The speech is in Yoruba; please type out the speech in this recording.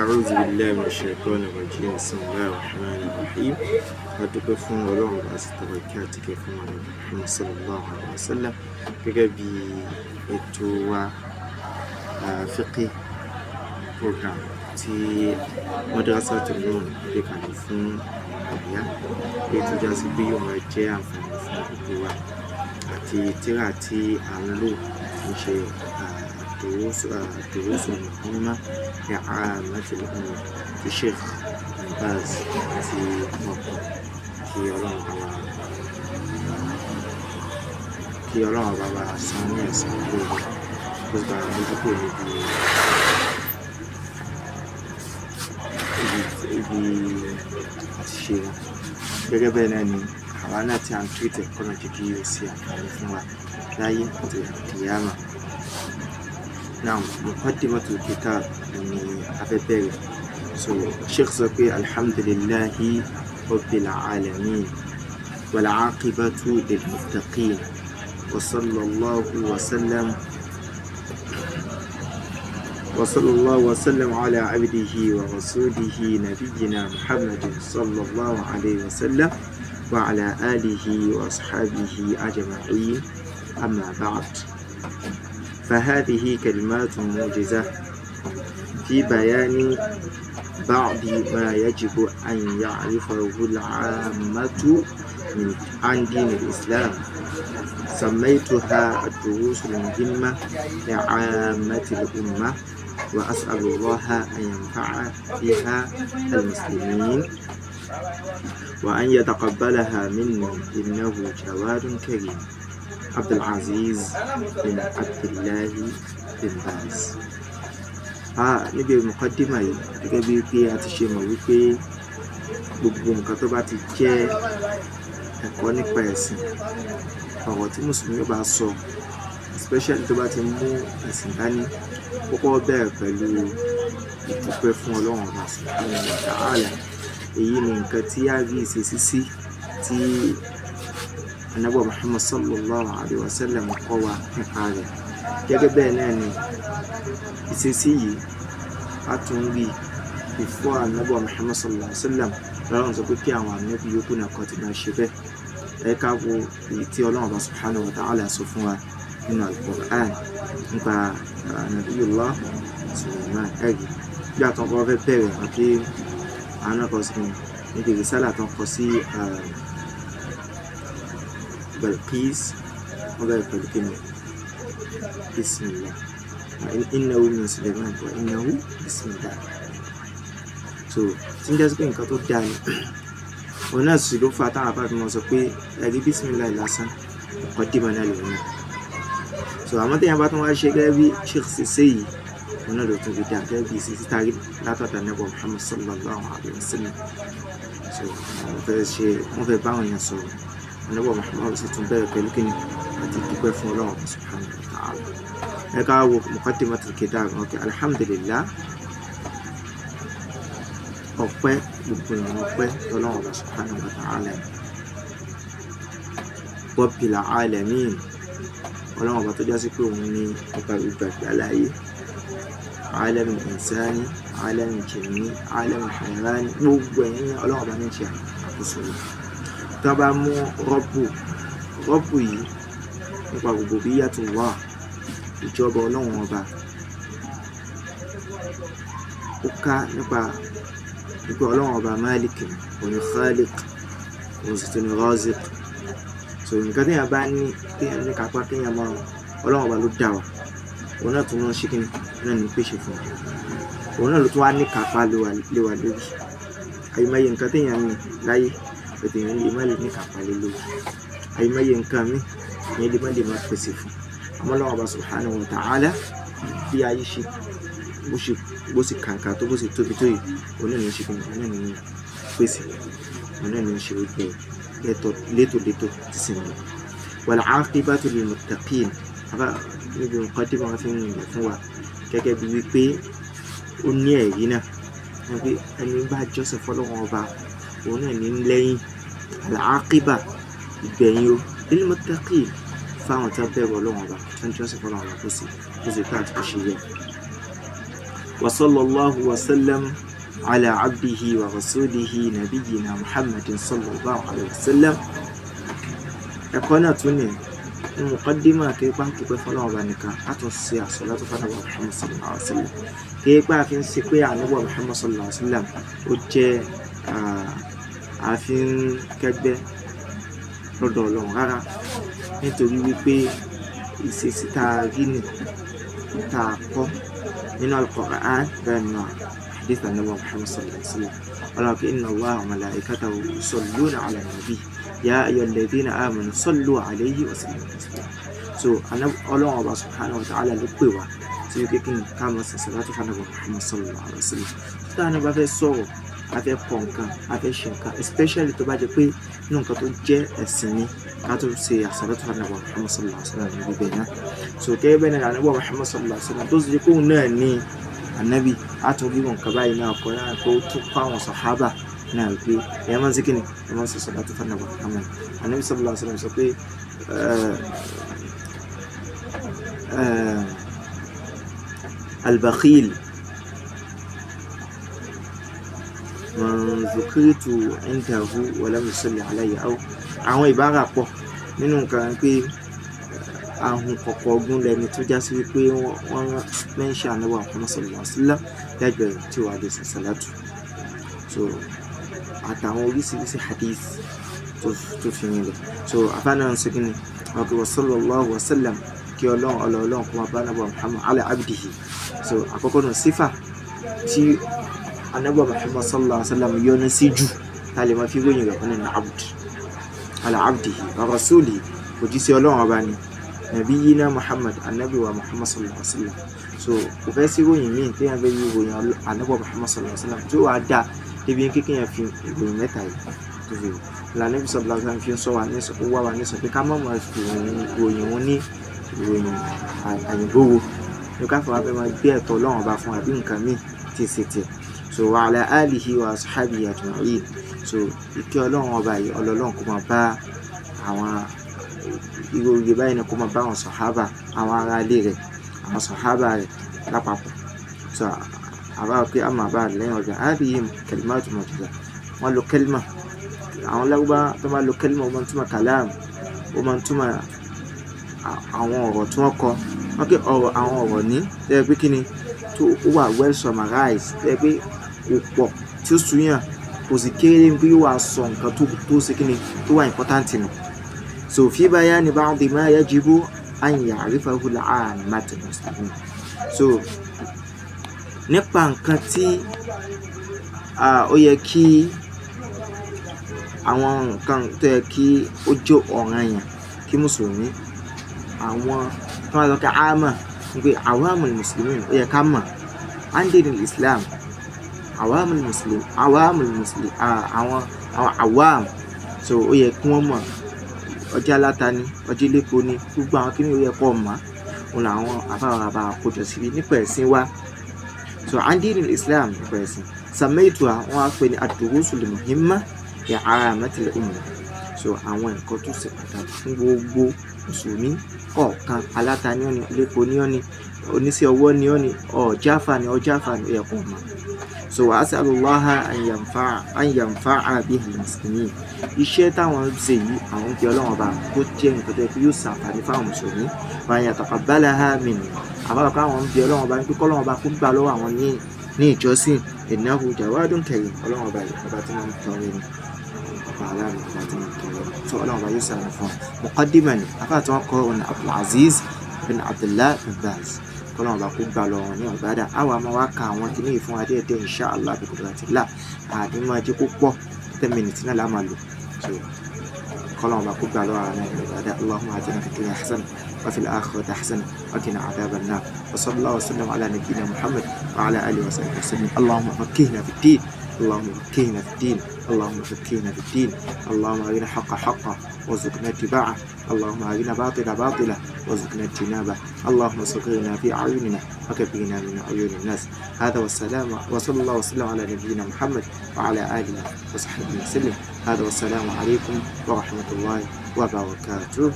أعوذ بالله من الشيطان الرجيم بسم الله الرحمن الرحيم adúpẹ́ fún Ọlọ́run àti tọrọ ìkẹ́ àti ìgẹ̀ fún Muhammad sallallahu alaihi wasallam gẹ́gẹ́ bí ètò wa fiqh program tí Madrasatul Nur gbé kalẹ̀ fún àbíyá ètò jásí bí yóò máa jẹ́ àǹfààní fún gbogbo wa àti tírà tí à ń lò ń ṣe دروس مهمة لعامة الأمة في الشيخ بن باز في مكة kí Ọlọ́run bàbá san ní ẹ̀san lórí tó gba àmójúkò níbi àtiṣe wọn. Gẹ́gẹ́ bẹ́ẹ̀ náà ni àwa náà tí a ń tú ìtẹ̀kọ́ náà jẹ́ kí ó ṣe àǹfààní fún wa láyé àti àkíyàmá. نعم مقدمة الكتاب يعني أبدأ الشيخ زكي الحمد لله رب العالمين والعاقبة للمتقين وصلى الله وسلم على عبده ورسوله نبينا محمد صلى الله عليه وسلم وعلى آله وأصحابه أجمعين أما بعد فهذه كلمات موجزة في بيان بعض ما يجب أن يعرفه العامة عن دين الإسلام سميتها الدروس المهمة لعامة الأمة وأسأل الله أن ينفع بها المسلمين وأن يتقبلها مني إنه جواد كريم عبد العزيز بن عبد الله بن باز. níbi mọ̀kọ́dímà yìí gẹ́gẹ́ bí pé a ti ṣe mọ̀ wípé gbogbo nǹkan tó bá ti jẹ́ ẹ̀kọ́ nípa ẹ̀sìn ọ̀rọ̀ tí mùsùlùmí bá sọ especially tó bá ti mú ẹ̀sìn dání kọ́kọ́ bẹ̀rẹ̀ pẹ̀lú ìdúpẹ́ fún Ọlọ́run ọba subhanahu wa ta'ala. èyí ni nǹkan tí a rí ìṣesí sí tí Ànábì Muhammad sallallahu alaihi wasallam kọ́ wa nípa rẹ̀. Gẹ́gẹ́ bẹ́ẹ̀ náà ni ìṣesí yìí a tún rí before Ànábì Muhammad sallallahu alaihi wasallam lọ́rùn sọ pé kí àwọn ànábì yòókù náà kọ́ ti máa ṣe bẹ́ẹ̀. ẹ ká wo èyí tí Ọlọ́run bá subhanahu wa ta'ala sọ fún wa nínú al-Qur'an nípa Nabiyullah Sulaiman. ẹ̀rí bí àtúnkọ́ fẹ́ bẹ̀rẹ̀ àti àwọn náà kọ́ sí níbi ìrìsálà tó ń kọ sí Balqis وبارك بالكلمة بسم الله إنه من سليمان وإنه بسم الله. tí ń jẹ́ sí pé nǹkan tó dáa ni òun náà sì ló fa táwọn àbáàbí wọn sọ pé ẹ̀rí bísímìlá lásán ọkọ̀ dìbò náà lòun náà. àmọ́ téèyàn bá tún wá ṣe gẹ́gẹ́ bí sheikh ṣiṣẹ́ yìí òun náà ló tún fi dá gẹ́gẹ́ bí ṣiṣẹ́ tàrí látọ̀dọ̀ Ànábì Muhammad sallallahu alaihi wasallam. wọ́n fẹ́ báwọn èèyàn sọ̀rọ̀ Ànábì Muhammad sì tún bẹ̀rẹ̀ pẹ̀lú kíni àti dúpẹ́ fún Ọlọ́run subhanahu wa ta'ala. ẹ ká wo muqaddimatul kitab alhamdulillah ọpẹ́ gbogbo ìwọ̀n ọpẹ́ Ọlọ́run subhanahu wa ta'ala rabbil alamin Ọlọ́run ọba tó jásí pé òun ní ọba ìgbàgbé aláyé alamul insani alamul jinni alamul hayawani gbogbo ẹ̀yìn Ọlọ́run ọba ní ṣe àkóso rẹ̀. tó bá mú rọ́bù yìí nípa gbogbo bí yàtọ̀ wà ìjọba Ọlọ́run ọba ó ká nípa Ọlọ́run ọba Malik òní Khaliq òun sì tún ní Raziq. nǹkan téèyàn bá ní téèyàn ní kápá téèyàn mọ Ọlọ́run ọba ló dá wa òun náà tún náà ṣe kí náà ní pèsè fún wa òun náà ló tún wá ní kápá lé wa lórí. àyèmáyé nǹkan téèyàn ní láyé ètò èèyàn lè má lè ní kápá lé lórí. àyèmáyé nǹkan mi ìyẹn lè má lè má pèsè fún. àmọ́ Ọlọ́run ọba subhanahu wa ta'ala bí ayé ṣe bó sì kàǹkà tó bó sì tóbi tó yìí òun náà ní ṣe kí òun náà ní pèsè òun náà ní ṣe gbogbo létò ti sinmi. wal-aqibatu lil-muttaqin níbi muqaddimah wọn fi ń rìnlẹ̀ fún wa gẹ́gẹ́ bí wípé ó ní ẹ̀rí náà wọ́n pé ẹni bá jọ́sìn fọ́lọ́run ọba òun náà ní lẹ́yìn al-aqiba ìgbẹ̀yìn o lil-muttaqin fáwọn tí wọ́n bẹ̀rù Ọlọ́run ọba tí wọ́n jọ́sìn fọ́lọ́run ọba kó sì tó àti kó ṣe yẹ. وصلى الله وسلم على عبده ورسوله نبينا محمد صلى الله عليه وسلم. ẹ̀kọ́ náà tún ní muqaddima kéèpá kípẹ́ fọlọ́wọ́ bá nìkan á tún ṣe àsọ̀látù fún ànábì Muhammad sallallahu alaihi wasallam. kéèpá fi ń ṣe pé ànábì Muhammad sallallahu alaihi wasallam ó jẹ́ àfin kẹgbẹ́ lọ́dọ̀ Ọlọ́run rárá, nítorí wípé ìṣesí tá a rí nì tá a kọ́ nínú al-Qur'an bẹ́ẹ̀ nínú hadith ànábì Muhammad sallallahu alaihi wasallam. Ọlọ́run pé inna Allaha wa malaikatahu yusalluna ala nabi ya ayyuhalladhina amanu sallu alayhi wa sallimu taslima. So Ọlọ́run Ọba subhanahu wa ta'ala ló pè wá sí wípé kí ni ká máa ṣe salatu fún ànábì Muhammad sallallahu alaihi wasallam. tá a ní bá fẹ́ sọ̀rọ̀, a fẹ́ kọ nǹkan, a fẹ́ ṣe nǹkan, especially tó bá jẹ́ pé inú nǹkan tó jẹ́ ẹ̀sìn ni ká tó ṣe àsàlátù fún ànábì Muhammad sallallahu alaihi wasallam níbi bẹ́ẹ̀ náà. So kẹ́ẹ́ bẹ́ẹ̀ náà ànábì Muhammad sallallahu alaihi wasallam tó sì jẹ́ pé òun náà ní ànábì, á tún rí wọn nǹkan báyìí náà kọ́ náà tó tún kọ́ àwọn sàhábà náà pé ẹ máa ń ṣe kíni, ẹ máa ń ṣe àsàlátù fún ànábì Muhammad. Ànábì sallallahu alaihi wasallam sọ pé al-bakhil man zukiritu indahu wa lam yusalli alayya. Àwọn ìbára pọ̀ nínú nǹkan pé ahun kọ̀kọ̀ ọgbọ́n lẹni tó já sí wípé wọ́n mẹ́ńṣẹ́ ànábì Muhammad sallallahu alaihi wasallam lẹ́gbẹ̀ẹ́ tí wàá lè ṣe sàlátù. So àtàwọn oríṣiríṣi hadith tó fi rinlẹ̀. So àfáàná ń segin ni ọkọ̀ wa sallallahu wa sallam, kí ọlọ́run kó máa bá ànábì Muhammad ala abdihi. So àkọ́kọ́ náà sífà tí ànábì Muhammad sallallahu alaihi wasallam yọ́nú sí jù tá lè máa fi ròyìn rẹ̀ fún abd ala abdihi wa rasulihi, òjíṣẹ́ ọlọ́run ọba ni nabiyina Muhammad, ànábì wa Muhammad sallallahu alaihi wasallam. So kò fẹ́ sí ròyìn míì tí wọ́n fẹ́ yí ròyìn ànábì Muhammad sallallahu alaihi wasallam tí ó wàá dá débi kékeré yẹn fi ìròyìn mẹ́ta yìí tó fi lànà bí sallallahu alaihi wasallam fi ń sọ wa ní sọ wá wa ní sọ pé ká má máa fi ròyìn wọn ní ìròyìn àyìnbówó ní ká fọwọ́ fẹ́ máa gbé ẹ̀tọ́ ọlọ́run ọba fún àbí nǹkan míì tí ì ṣe tiẹ̀. So wa ala alihi wa ashabihi ajma'in. So ìkẹ́ ọlọ́run ọba yìí ọlọ́run kó máa bá àwọn ìròyìn báyìí ni kó máa bá àwọn sàhábà, àwọn ará ilé rẹ̀, àwọn sàhábà rẹ̀ lápapọ̀. So àbá pé a máa bá lẹ́yìn ọjà hadhihi kalimatu mu'jiza. Wọ́n lo kẹ́límà, àwọn Lárúbá tó máa lo kẹ́límà, ó máa ń túmọ̀ kàlám, ó máa ń túmọ̀ àwọn ọ̀rọ̀ tí wọ́n kọ. Wọ́n pé àwọn ọ̀rọ̀ ní tẹ́ pé kí ni tó wà well summarized, tẹ́ pé kò pọ̀ tí ó súyàn, kò sì kéré bí wàá sọ nǹkan tó ṣe kí ni tó wà important nù. So fi bayani ba'di ma yajibu an ya'rifahu al-'ammatu al-muslimin. So nípa nǹkan tí ó yẹ kí àwọn nǹkan tó yẹ kí ó jẹ́ ọ̀ranyàn kí mùsùlùmí, àwọn tó máa lọ ká àmà wípé awamul muslimin ó yẹ ká mọ̀ andinil Islam, awamul muslim àwọn awam. So ó yẹ kí wọ́n mọ̀ ọjà aláta ni, ọjà elépo ni, gbogbo àwọn kí ni ó yẹ kó mọ̀ òun làwọn àbá àkójọ síbi nípa ẹ̀sìn wa. So andinil Islam nípa ẹ̀sìn sàmẹ́ìtùwà wọ́n á pè ní ad-durusul muhimma li 'ammatil ummah. So àwọn nǹkan tó ṣe pàtàkì fún gbogbo mùsùlùmí kọ̀ọ̀kan, aláta ni ọ́ ni, elépo ni ọ́ ni, oníṣẹ́ ọwọ́ ni ọ́ ni, ọ̀jáfà ni ó yẹ kó mọ̀. So wa as'alullaha an yanfa'a bihi al-muslimin. Iṣẹ́ táwọn ń ṣe yìí àwọn ń fi ọlọ́run ọba kó jẹ́ nǹkan tó yẹ kí yóò ṣàǹfààní fáwọn mùsùlùmí, wa an yataqabbalaha minhum. àbáwọ̀ káwọn ń fi ọlọ́run ọba ń pé kọ́lọ́run ọba kó gbà lọ́wọ́ àwọn ní ìjọsìn. innahu jawadun karim. ọlọ́run ọba yìí ọba tí wọ́n ń tọrẹ ni, ọba aláàánú ọba tí wọ́n ń tọrẹ ni. So ọlọ́run ọba yóò sàrànà fún ọ. muqaddima ni afá tí wọ́n kọ́ ọ̀nà Abdulaziz bin Abdullah bin Baz, kọ́lọ́run ọba kó gbà lọ́wọ́ ní ọ̀gbádà. àwọn àmọ́ wá ka àwọn kìíní fún adé ẹ̀dẹ́ insha Allah bí qudratillah, àdìmọ́ ajé kó pọ̀ 10 minutes náà lá máa lò. So kọ́lọ́run ọba kó gbà lọ́wọ́ àwọn ọ̀gbádà. Allahumma atina fid dunya hasana وفي الآخرة حسنة وقنا عذاب النار. وصلى الله وسلم على نبينا محمد وعلى آله وصحبه وسلم. اللهم فقهنا في الدين، اللهم فقهنا في الدين، اللهم فقهنا في الدين. اللهم أرنا حق حقا وارزقنا اتباعه، اللهم أرنا باطلا باطلا وارزقنا اجتنابه. اللهم صغرنا في أعيننا وكبرنا من عيون الناس. هذا والسلام، وصلى الله وسلم على نبينا محمد وعلى آله وصحبه وسلم. هذا والسلام عليكم ورحمة الله وبركاته.